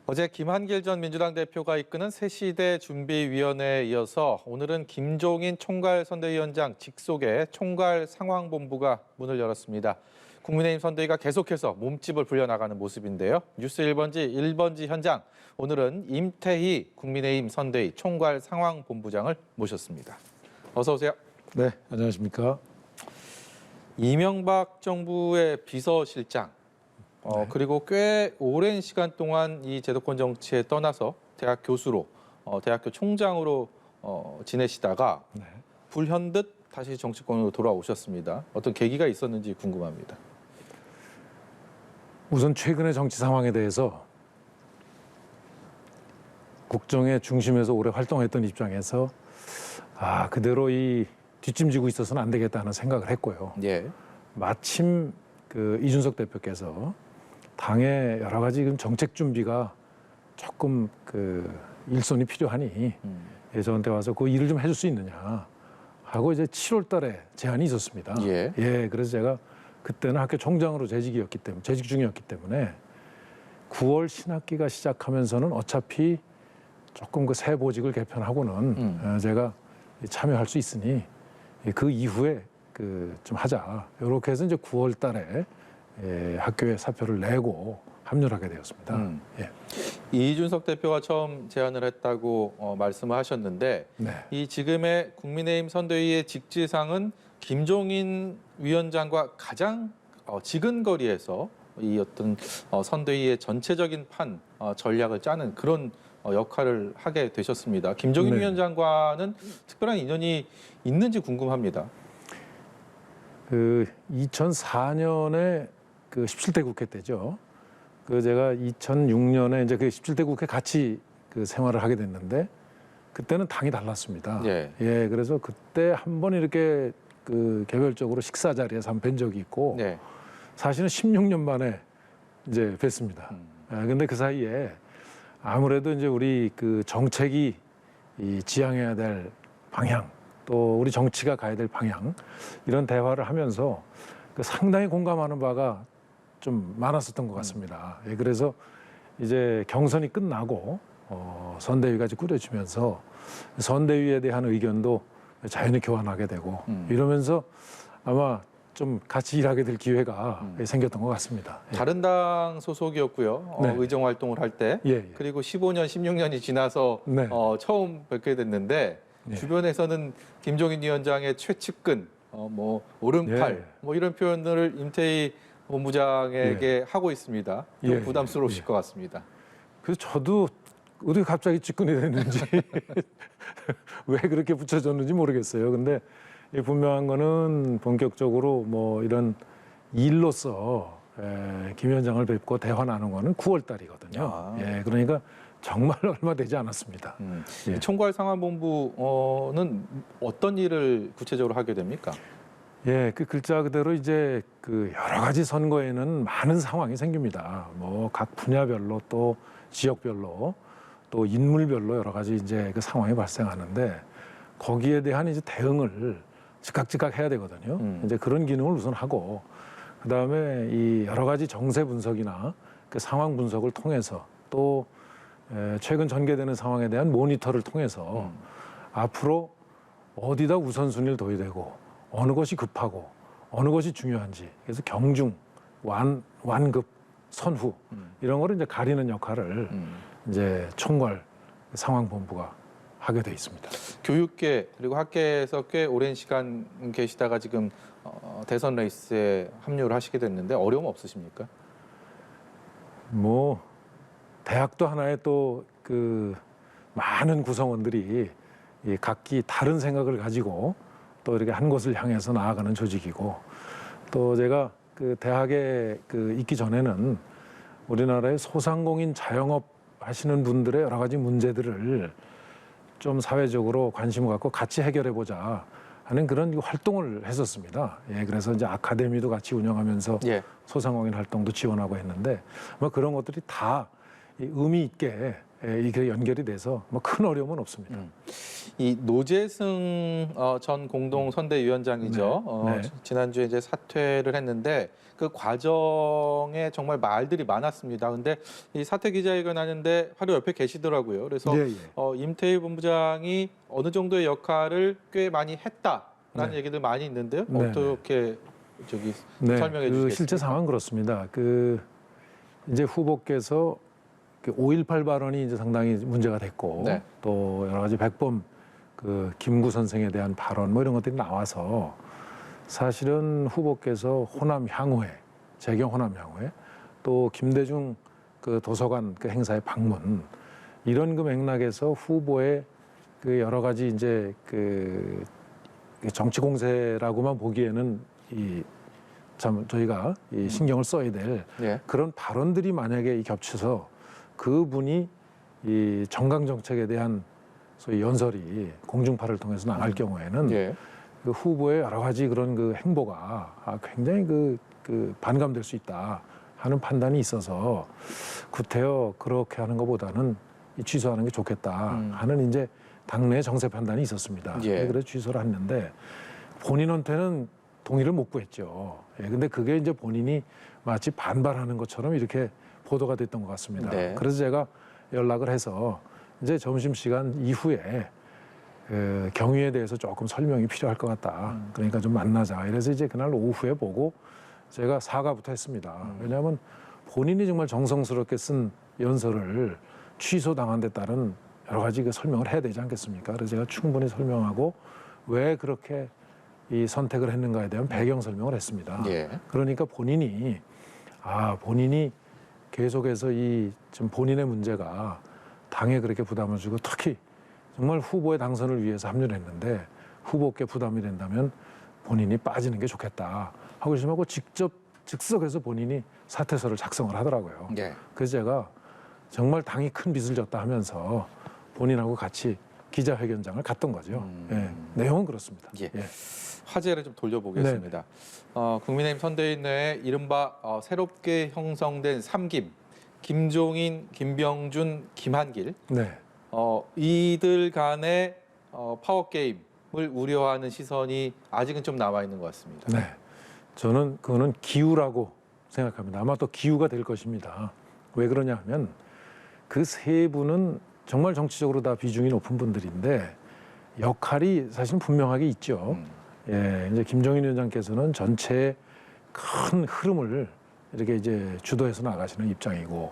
어제 김한길 전 민주당 대표가 이끄는 새시대 준비위원회에 이어서 오늘은 김종인 총괄선대위원장 직속의 총괄상황본부가 문을 열었습니다. 국민의힘 선대위가 계속해서 몸집을 불려나가는 모습인데요. 뉴스 1번지 현장, 오늘은 임태희 국민의힘 선대위 총괄상황본부장을 모셨습니다. 어서 오세요. 네, 안녕하십니까. 이명박 정부의 비서실장, 그리고 꽤 오랜 시간 동안 이 제도권 정치에 떠나서 대학 교수로, 대학교 총장으로 지내시다가 불현듯 다시 정치권으로 돌아오셨습니다. 어떤 계기가 있었는지 궁금합니다. 우선 최근의 정치 상황에 대해서 국정의 중심에서 오래 활동했던 입장에서 그대로 이 뒷짐지고 있어서는 안 되겠다는 생각을 했고요. 예. 마침 이준석 대표께서 당의 여러 가지 정책 준비가 조금 일손이 필요하니 저한테 와서 그 일을 좀 해줄 수 있느냐 하고 이제 7월 달에 제안이 있었습니다. 예. 그래서 제가 그때는 학교 총장으로 재직 중이었기 때문에 9월 신학기가 시작하면서는 어차피 조금 새 보직을 개편하고는 제가 참여할 수 있으니 그 이후에 좀 하자. 이렇게 해서 이제 9월 달에 학교에 사표를 내고 합류를 하게 되었습니다. 이준석 대표가 처음 제안을 했다고 말씀을 하셨는데 이 지금의 국민의힘 선대위의 직지상은 김종인 위원장과 가장 지근거리에서 이 어떤 선대위의 전체적인 전략을 짜는 그런 역할을 하게 되셨습니다. 김종인 위원장과는 특별한 인연이 있는지 궁금합니다. 2004년에 17대 국회 때죠. 제가 2006년에 이제 17대 국회 같이 생활을 하게 됐는데 그때는 당이 달랐습니다. 그래서 그때 한 번 이렇게 개별적으로 식사 자리에서 한번 뵌 적이 있고 사실은 16년 만에 이제 뵀습니다. 근데 그 사이에 아무래도 이제 우리 정책이 지향해야 될 방향, 또 우리 정치가 가야 될 방향, 이런 대화를 하면서 상당히 공감하는 바가 좀 많았었던 것 같습니다. 그래서 이제 경선이 끝나고 선대위가 이제 꾸려지면서 선대위에 대한 의견도 자연히 교환하게 되고 이러면서 아마 좀 같이 일하게 될 기회가 생겼던 것 같습니다. 다른 당 소속이었고요. 의정 활동을 할 때. 그리고 15년, 16년이 지나서 처음 뵙게 됐는데 주변에서는 김종인 위원장의 최측근, 오른팔, 이런 표현들을 임태희 본부장에게 하고 있습니다. 좀 부담스러우실 것 같습니다. 그래서 저도 어떻게 갑자기 측근이 됐는지 왜 그렇게 붙여줬는지 모르겠어요. 근데 분명한 거는 본격적으로 이런 일로서 김 위원장을 뵙고 대화 나눈 거는 9월 달이거든요. 그러니까 정말 얼마 되지 않았습니다. 총괄상황본부는 어떤 일을 구체적으로 하게 됩니까? 그 글자 그대로 이제 여러 가지 선거에는 많은 상황이 생깁니다. 각 분야별로 또 지역별로 또 인물별로 여러 가지 이제 상황이 발생하는데 거기에 대한 이제 대응을 즉각 해야 되거든요. 이제 그런 기능을 우선 하고 그다음에 이 여러 가지 정세 분석이나 상황 분석을 통해서 또 최근 전개되는 상황에 대한 모니터를 통해서 앞으로 어디다 우선순위를 둬야 되고 어느 것이 급하고 어느 것이 중요한지 그래서 경중, 완급, 선후 이런 거를 이제 가리는 역할을 이제 총괄 상황본부가 하게 돼 있습니다. 교육계 그리고 학계에서 꽤 오랜 시간 계시다가 지금 대선 레이스에 합류를 하시게 됐는데 어려움 없으십니까? 대학도 하나의 또 많은 구성원들이 각기 다른 생각을 가지고 또 이렇게 한 곳을 향해서 나아가는 조직이고 또 제가 대학에 있기 전에는 우리나라의 소상공인 자영업 하시는 분들의 여러 가지 문제들을 좀 사회적으로 관심을 갖고 같이 해결해 보자 하는 그런 활동을 했었습니다. 그래서 이제 아카데미도 같이 운영하면서 소상공인 활동도 지원하고 했는데 그런 것들이 다 의미 있게 이게 연결이 돼서 뭐 큰 어려움은 없습니다. 이 노재승 전 공동선대위원장이죠. 네. 지난주에 이제 사퇴를 했는데 그 과정에 정말 말들이 많았습니다. 근데 이 사퇴 기자회견 하는데 바로 옆에 계시더라고요. 그래서 예, 예. 임태희 본부장이 어느 정도의 역할을 꽤 많이 했다라는 네. 얘기들 많이 있는데요. 네, 어떻게 저기 네, 설명해 그 주시겠습니까? 실제 상황은 그렇습니다. 이제 후보께서 5.18 발언이 이제 상당히 문제가 됐고 네. 또 여러 가지 백범 김구 선생에 대한 발언 뭐 이런 것들이 나와서 사실은 후보께서 호남 향후회, 재경 호남 향후회 또 김대중 도서관 행사의 방문 이런 맥락에서 후보의 여러 가지 이제 정치 공세라고만 보기에는 참 저희가 신경을 써야 될 예. 그런 발언들이 만약에 겹쳐서 그분이 이 정강 정책에 대한 소위 연설이 공중파를 통해서 나갈 경우에는 예. 그 후보의 여러 가지 그런 행보가 굉장히 반감될 수 있다 하는 판단이 있어서 구태여 그렇게 하는 것보다는 취소하는 게 좋겠다 하는 이제 당내 정세 판단이 있었습니다. 예. 그래서 취소를 했는데 본인한테는 동의를 못 구했죠. 근데 그게 이제 본인이 마치 반발하는 것처럼 이렇게 보도가 됐던 것 같습니다. 네. 그래서 제가 연락을 해서 이제 점심시간 이후에 경위에 대해서 조금 설명이 필요할 것 같다. 그러니까 좀 만나자. 이래서 이제 그날 오후에 보고 제가 사과부터 했습니다. 왜냐하면 본인이 정말 정성스럽게 쓴 연설을 취소당한 데 따른 여러 가지 설명을 해야 되지 않겠습니까? 그래서 제가 충분히 설명하고 왜 그렇게 이 선택을 했는가에 대한 배경 설명을 했습니다. 예. 그러니까 본인이 계속해서 지금 본인의 문제가 당에 그렇게 부담을 주고 특히 정말 후보의 당선을 위해서 합류를 했는데 후보께 부담이 된다면 본인이 빠지는 게 좋겠다 하고 싶어서 직접 즉석에서 본인이 사퇴서를 작성을 하더라고요. 예. 그래서 제가 정말 당이 큰 빚을 졌다 하면서 본인하고 같이 기자회견장을 갔던 거죠. 내용은 그렇습니다. 예. 화제를 좀 돌려보겠습니다. 국민의힘 선대위 내에 이른바 새롭게 형성된 3김, 김종인, 김병준, 김한길. 네. 이들 간의 파워게임을 우려하는 시선이 아직은 좀 남아 있는 것 같습니다. 네. 저는 그거는 기우라고 생각합니다. 아마 또 기우가 될 것입니다. 왜 그러냐 하면 그 세 분은 정말 정치적으로 다 비중이 높은 분들인데 역할이 사실 분명하게 있죠. 이제 김종인 위원장께서는 전체의 큰 흐름을 이렇게 이제 주도해서 나가시는 입장이고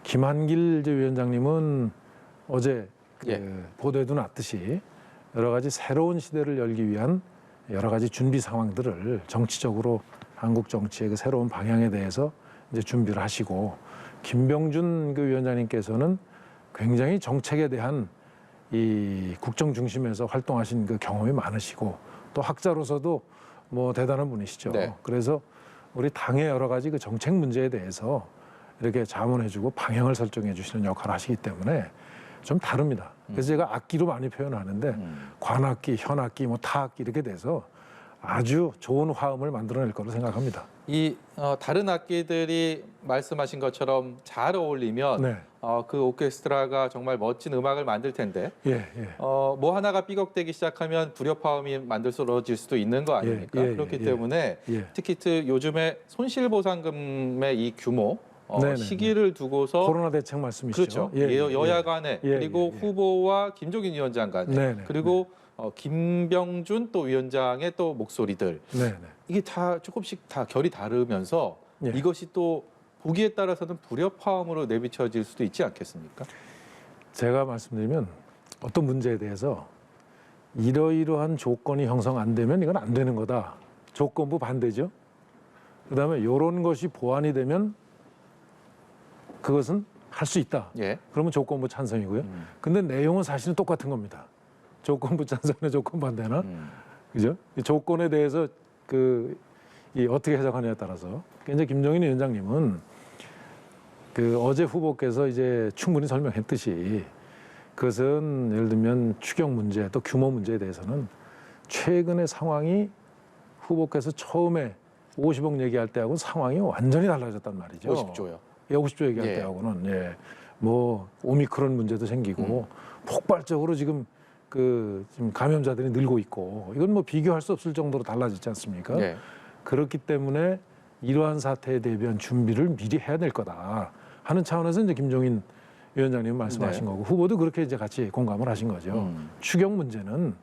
김한길 위원장님은 어제 보도에도 났듯이 여러 가지 새로운 시대를 열기 위한 여러 가지 준비 상황들을 정치적으로 한국 정치의 새로운 방향에 대해서 이제 준비를 하시고 김병준 위원장님께서는 굉장히 정책에 대한 이 국정 중심에서 활동하신 경험이 많으시고 또 학자로서도 뭐 대단한 분이시죠. 네. 그래서 우리 당의 여러 가지 정책 문제에 대해서 이렇게 자문해주고 방향을 설정해 주시는 역할을 하시기 때문에 좀 다릅니다. 그래서 제가 악기로 많이 표현하는데 관악기, 현악기, 타악기 이렇게 돼서 아주 좋은 화음을 만들어낼 거로 생각합니다. 이 다른 악기들이 말씀하신 것처럼 잘 어울리면 네. 그 오케스트라가 정말 멋진 음악을 만들 텐데 뭐 하나가 삐걱대기 시작하면 불협화음이 만들어질 수도 있는 거 아닙니까? 그렇기 때문에 특히 요즘에 손실보상금의 이 규모 시기를 두고서 코로나 대책 말씀이시죠? 그렇죠. 여야 간에 그리고 후보와 김종인 위원장 간에 그리고 김병준 또 위원장의 또 목소리들 이게 다 조금씩 다 결이 다르면서 이것이 또 보기에 따라서는 불협화음으로 내비쳐질 수도 있지 않겠습니까? 제가 말씀드리면 어떤 문제에 대해서 이러이러한 조건이 형성 안 되면 이건 안 되는 거다. 조건부 반대죠. 그다음에 이런 것이 보완이 되면 그것은 할 수 있다. 그러면 조건부 찬성이고요. 근데 내용은 사실은 똑같은 겁니다. 조건부 찬성이나 조건 반대나, 그죠? 이 조건에 대해서 어떻게 해석하느냐에 따라서. 이제 김종인 위원장님은 어제 후보께서 이제 충분히 설명했듯이 그것은 예를 들면 추경 문제 또 규모 문제에 대해서는 최근의 상황이 후보께서 처음에 50억 얘기할 때하고는 상황이 완전히 달라졌단 말이죠. 50조요. 50조 얘기할 때하고는 뭐 오미크론 문제도 생기고 폭발적으로 지금 지금 감염자들이 늘고 있고 이건 뭐 비교할 수 없을 정도로 달라졌지 않습니까? 네. 그렇기 때문에 이러한 사태에 대비한 준비를 미리 해야 될 거다 하는 차원에서 이제 김종인 위원장님 말씀하신 네. 거고 후보도 그렇게 이제 같이 공감을 하신 거죠. 추경 문제는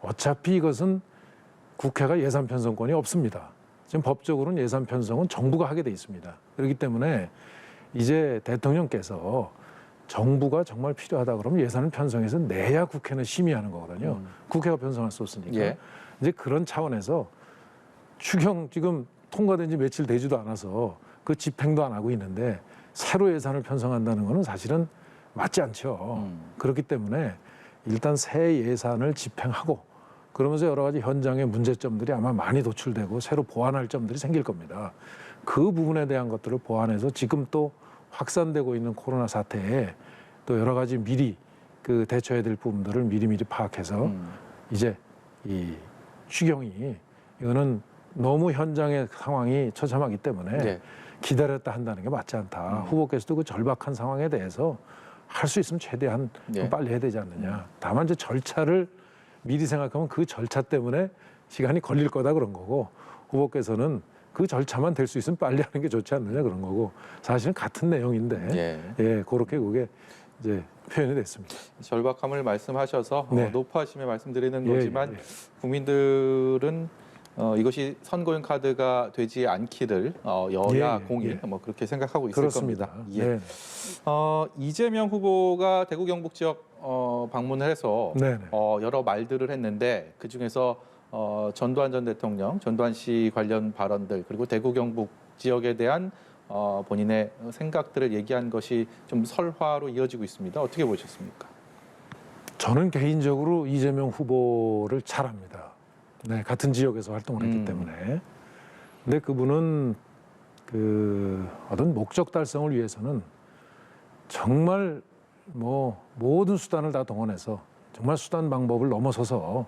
어차피 이것은 국회가 예산 편성권이 없습니다. 지금 법적으로는 예산 편성은 정부가 하게 돼 있습니다. 그렇기 때문에 이제 대통령께서 정부가 정말 필요하다 그러면 예산을 편성해서 내야 국회는 심의하는 거거든요. 국회가 편성할 수 없으니까. 예. 이제 그런 차원에서 추경 지금 통과된 지 며칠 되지도 않아서 그 집행도 안 하고 있는데 새로 예산을 편성한다는 거는 사실은 맞지 않죠. 그렇기 때문에 일단 새 예산을 집행하고 그러면서 여러 가지 현장의 문제점들이 아마 많이 도출되고 새로 보완할 점들이 생길 겁니다. 그 부분에 대한 것들을 보완해서 지금 또 확산되고 있는 코로나 사태에 또 여러 가지 미리 대처해야 될 부분들을 미리미리 파악해서 이제 이 추경이 이거는 너무 현장의 상황이 처참하기 때문에 네. 기다렸다 한다는 게 맞지 않다. 후보께서도 그 절박한 상황에 대해서 할 수 있으면 최대한 네. 빨리 해야 되지 않느냐. 다만 이제 절차를 미리 생각하면 그 절차 때문에 시간이 걸릴 거다 그런 거고 후보께서는 그 절차만 될 수 있으면 빨리 하는 게 좋지 않느냐 그런 거고 사실은 같은 내용인데 예, 그렇게 그게 이제 표현이 됐습니다. 절박함을 말씀하셔서 네. 높아심에 말씀드리는 예, 거지만 예. 국민들은 이것이 선거용 카드가 되지 않기를 여야 예, 예, 공이 예. 뭐 그렇게 생각하고 있을 그렇습니다. 겁니다. 예. 네. 이재명 후보가 대구 경북 지역 방문을 해서 네네. 여러 말들을 했는데 그 중에서 전두환 전 대통령, 전두환 씨 관련 발언들 그리고 대구 경북 지역에 대한 본인의 생각들을 얘기한 것이 좀 설화로 이어지고 있습니다. 어떻게 보셨습니까? 저는 개인적으로 이재명 후보를 잘 압니다. 네, 같은 지역에서 활동을 했기 때문에. 근데 그분은 어떤 목적 달성을 위해서는 정말 뭐 모든 수단을 다 동원해서 정말 수단 방법을 넘어서서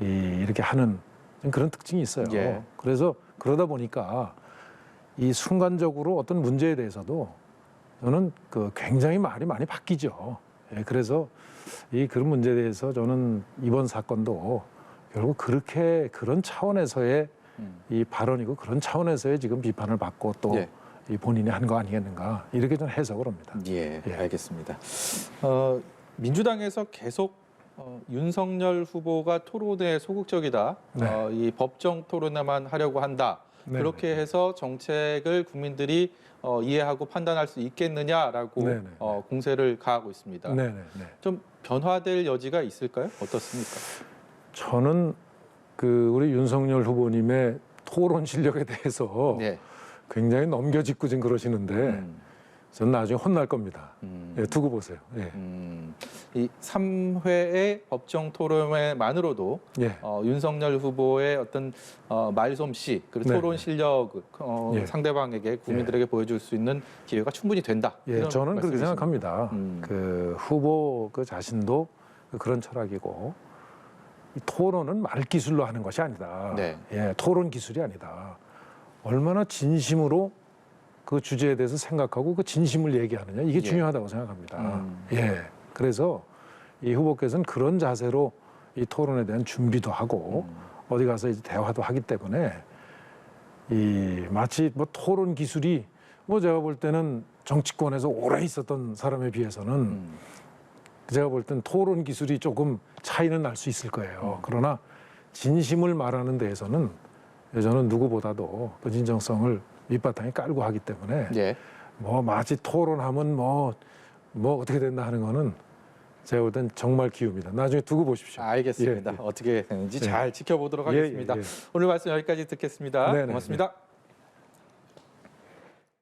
이렇게 하는 그런 특징이 있어요. 예. 그래서 그러다 보니까 이 순간적으로 어떤 문제에 대해서도 저는 굉장히 말이 많이 바뀌죠. 예, 그래서 그런 문제에 대해서 저는 이번 사건도 결국 그런 차원에서의 이 발언이고 그런 차원에서의 지금 비판을 받고 또 예. 이 본인이 한 거 아니겠는가 이렇게 저는 해석을 합니다. 예, 예. 알겠습니다. 민주당에서 계속 윤석열 후보가 토론에 소극적이다. 네. 이 법정 토론에만 하려고 한다. 네, 그렇게 해서 정책을 국민들이 이해하고 판단할 수 있겠느냐라고 네, 네, 네. 공세를 가하고 있습니다. 네네. 네. 좀 변화될 여지가 있을까요? 어떻습니까? 저는 우리 윤석열 후보님의 토론 실력에 대해서 네. 굉장히 넘겨짚고 지금 그러시는데 저는 나중에 혼날 겁니다. 예, 두고 보세요. 예. 이 3회의 법정 토론회만으로도 예. 윤석열 후보의 어떤 말솜씨 그리고 네, 토론 네. 실력 예. 상대방에게 국민들에게 보여줄 수 있는 기회가 충분히 된다. 예, 이런 저는 그렇게 말씀이십니까? 생각합니다. 후보 자신도 그런 철학이고 이 토론은 말 기술로 하는 것이 아니다. 네. 예, 토론 기술이 아니다. 얼마나 진심으로 그 주제에 대해서 생각하고 그 진심을 얘기하느냐 이게 예. 중요하다고 생각합니다. 예, 그래서 이 후보께서는 그런 자세로 이 토론에 대한 준비도 하고 어디 가서 이제 대화도 하기 때문에 마치 뭐 토론 기술이 제가 볼 때는 정치권에서 오래 있었던 사람에 비해서는 제가 볼 땐 토론 기술이 조금 차이는 날 수 있을 거예요. 그러나 진심을 말하는 데에서는 저는 누구보다도 그 진정성을 밑바탕에 깔고 하기 때문에 예. 마치 토론하면 어떻게 된다 하는 거는 제가 볼 땐 정말 기우입니다. 나중에 두고 보십시오. 알겠습니다. 예, 예. 어떻게 되는지 예. 잘 지켜보도록 예, 예, 하겠습니다. 예. 오늘 말씀 여기까지 듣겠습니다. 네네, 고맙습니다.